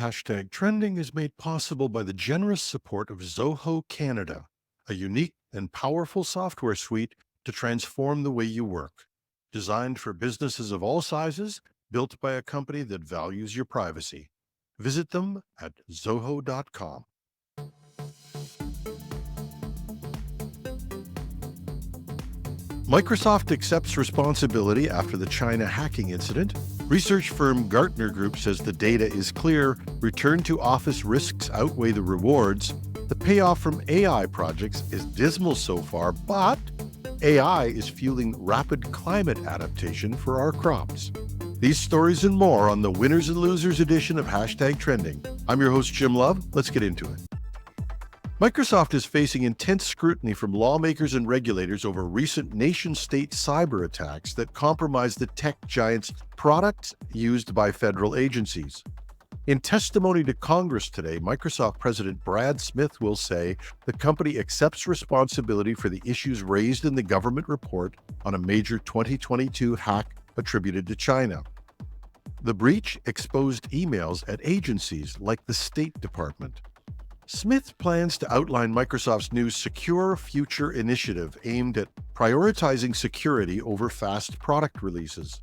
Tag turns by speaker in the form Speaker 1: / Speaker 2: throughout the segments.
Speaker 1: Hashtag Trending is made possible by the generous support of Zoho Canada, a unique and powerful software suite to transform the way you work. Designed for businesses of all sizes, built by a company that values your privacy. Visit them at zoho.com. Microsoft accepts responsibility after the China hacking incident. Research firm Gartner Group says the data is clear. Return to office risks outweigh the rewards. The payoff from AI projects is dismal so far, but AI is fueling rapid climate adaptation for our crops. These stories and more on the Winners and Losers edition of Hashtag Trending. I'm your host, Jim Love. Let's get into it. Microsoft is facing intense scrutiny from lawmakers and regulators over recent nation-state cyber attacks that compromise the tech giant's products used by federal agencies. In testimony to Congress today, Microsoft President Brad Smith will say the company accepts responsibility for the issues raised in the government report on a major 2022 hack attributed to China. The breach exposed emails at agencies like the State Department. Smith plans to outline Microsoft's new Secure Future initiative aimed at prioritizing security over fast product releases.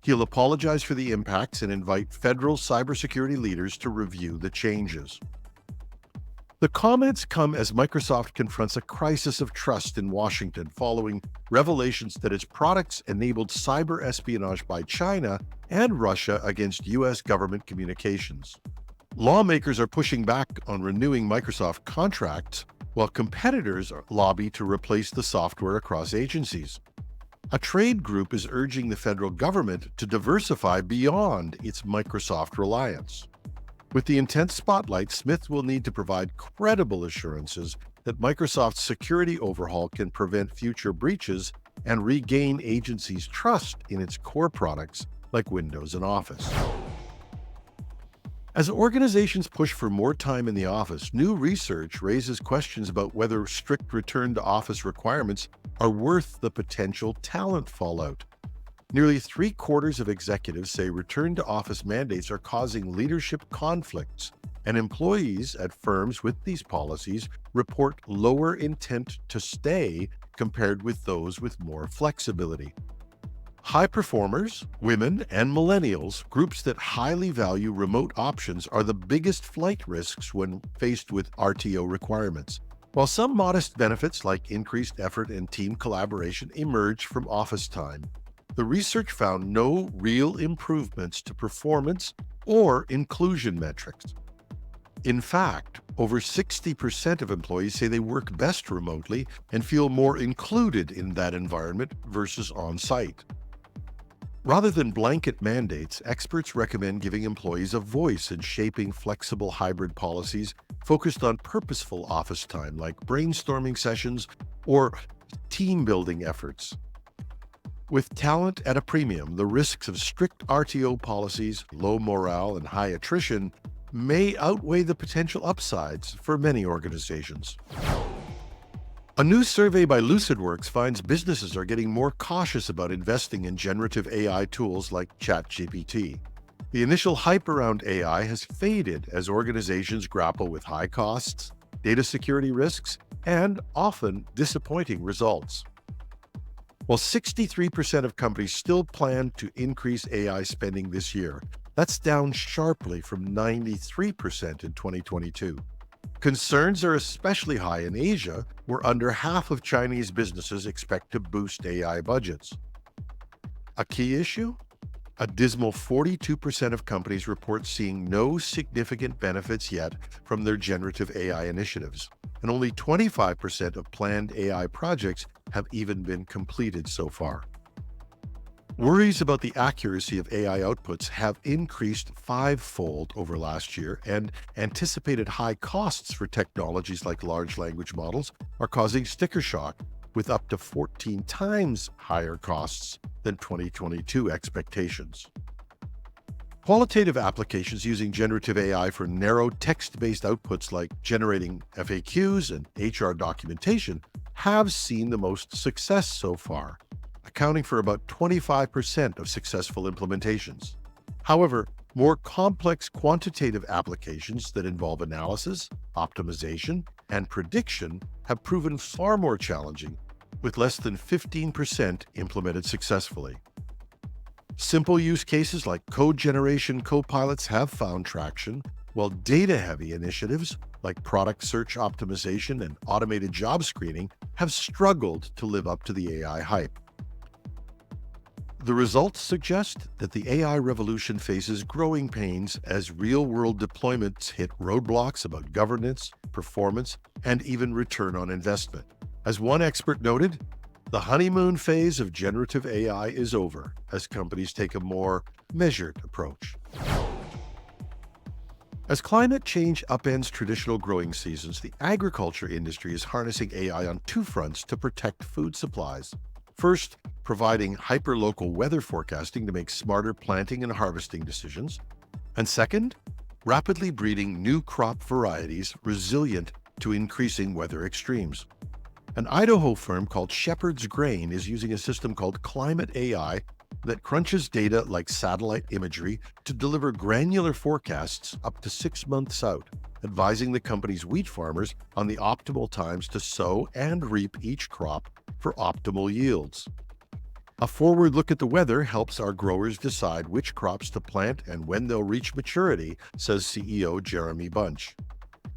Speaker 1: He'll apologize for the impacts and invite federal cybersecurity leaders to review the changes. The comments come as Microsoft confronts a crisis of trust in Washington following revelations that its products enabled cyber espionage by China and Russia against U.S. government communications. Lawmakers are pushing back on renewing Microsoft contracts, while competitors lobby to replace the software across agencies. A trade group is urging the federal government to diversify beyond its Microsoft reliance. With the intense spotlight, Smith will need to provide credible assurances that Microsoft's security overhaul can prevent future breaches and regain agencies' trust in its core products like Windows and Office. As organizations push for more time in the office, new research raises questions about whether strict return-to-office requirements are worth the potential talent fallout. Nearly three-quarters of executives say return-to-office mandates are causing leadership conflicts, and employees at firms with these policies report lower intent to stay compared with those with more flexibility. High performers, women, and millennials, groups that highly value remote options, are the biggest flight risks when faced with RTO requirements. While some modest benefits like increased effort and team collaboration emerge from office time, the research found no real improvements to performance or inclusion metrics. In fact, over 60% of employees say they work best remotely and feel more included in that environment versus on-site. Rather than blanket mandates, experts recommend giving employees a voice in shaping flexible hybrid policies focused on purposeful office time, like brainstorming sessions or team-building efforts. With talent at a premium, the risks of strict RTO policies, low morale, and high attrition may outweigh the potential upsides for many organizations. A new survey by LucidWorks finds businesses are getting more cautious about investing in generative AI tools like ChatGPT. The initial hype around AI has faded as organizations grapple with high costs, data security risks, and often disappointing results. While 63% of companies still plan to increase AI spending this year, that's down sharply from 93% in 2022. Concerns are especially high in Asia, where under half of Chinese businesses expect to boost AI budgets. A key issue? A dismal 42% of companies report seeing no significant benefits yet from their generative AI initiatives, and only 25% of planned AI projects have even been completed so far. Worries about the accuracy of AI outputs have increased fivefold over last year, and anticipated high costs for technologies like large language models are causing sticker shock, with up to 14 times higher costs than 2022 expectations. Qualitative applications using generative AI for narrow text-based outputs like generating FAQs and HR documentation have seen the most success so far, accounting for about 25% of successful implementations. However, More complex quantitative applications that involve analysis, optimization, and prediction have proven far more challenging, with less than 15% implemented successfully. Simple use cases like code generation copilots have found traction, while data-heavy initiatives like product search optimization and automated job screening have struggled to live up to the AI hype. The results suggest that the AI revolution faces growing pains as real-world deployments hit roadblocks about governance, performance, and even return on investment. As one expert noted, the honeymoon phase of generative AI is over as companies take a more measured approach. As climate change upends traditional growing seasons, the agriculture industry is harnessing AI on two fronts to protect food supplies. First, providing hyperlocal weather forecasting to make smarter planting and harvesting decisions. And second, rapidly breeding new crop varieties resilient to increasing weather extremes. An Idaho firm called Shepherd's Grain is using a system called Climate AI that crunches data like satellite imagery to deliver granular forecasts up to 6 months out, advising the company's wheat farmers on the optimal times to sow and reap each crop for optimal yields. A forward look at the weather helps our growers decide which crops to plant and when they'll reach maturity, says CEO Jeremy Bunch.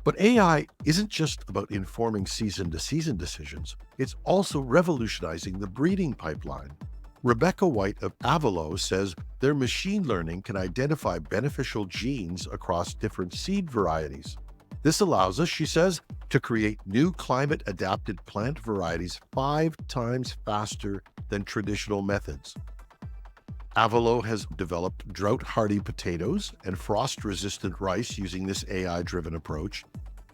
Speaker 1: But AI isn't just about informing season-to-season decisions. It's also revolutionizing the breeding pipeline. Rebecca White of Avalo says their machine learning can identify beneficial genes across different seed varieties. This allows us, she says, to create new climate-adapted plant varieties 5 times faster than traditional methods. Avalo has developed drought-hardy potatoes and frost-resistant rice using this AI-driven approach,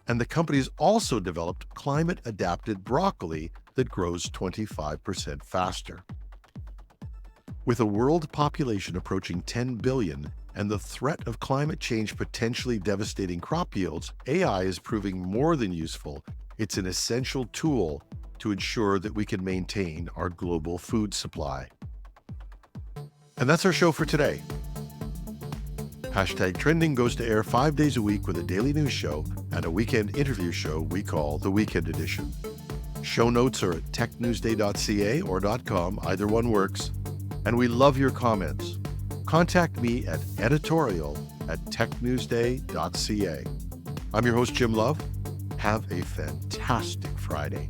Speaker 1: and the company's also developed climate-adapted broccoli that grows 25% faster. With a world population approaching 10 billion and the threat of climate change potentially devastating crop yields, AI is proving more than useful. It's an essential tool to ensure that we can maintain our global food supply. And that's our show for today. Hashtag Trending goes to air 5 days a week with a daily news show and a weekend interview show we call the Weekend Edition. Show notes are at technewsday.ca or .com, either one works. And we love your comments. Contact me at editorial@technewsday.ca. I'm your host, Jim Love. Have a fantastic Friday.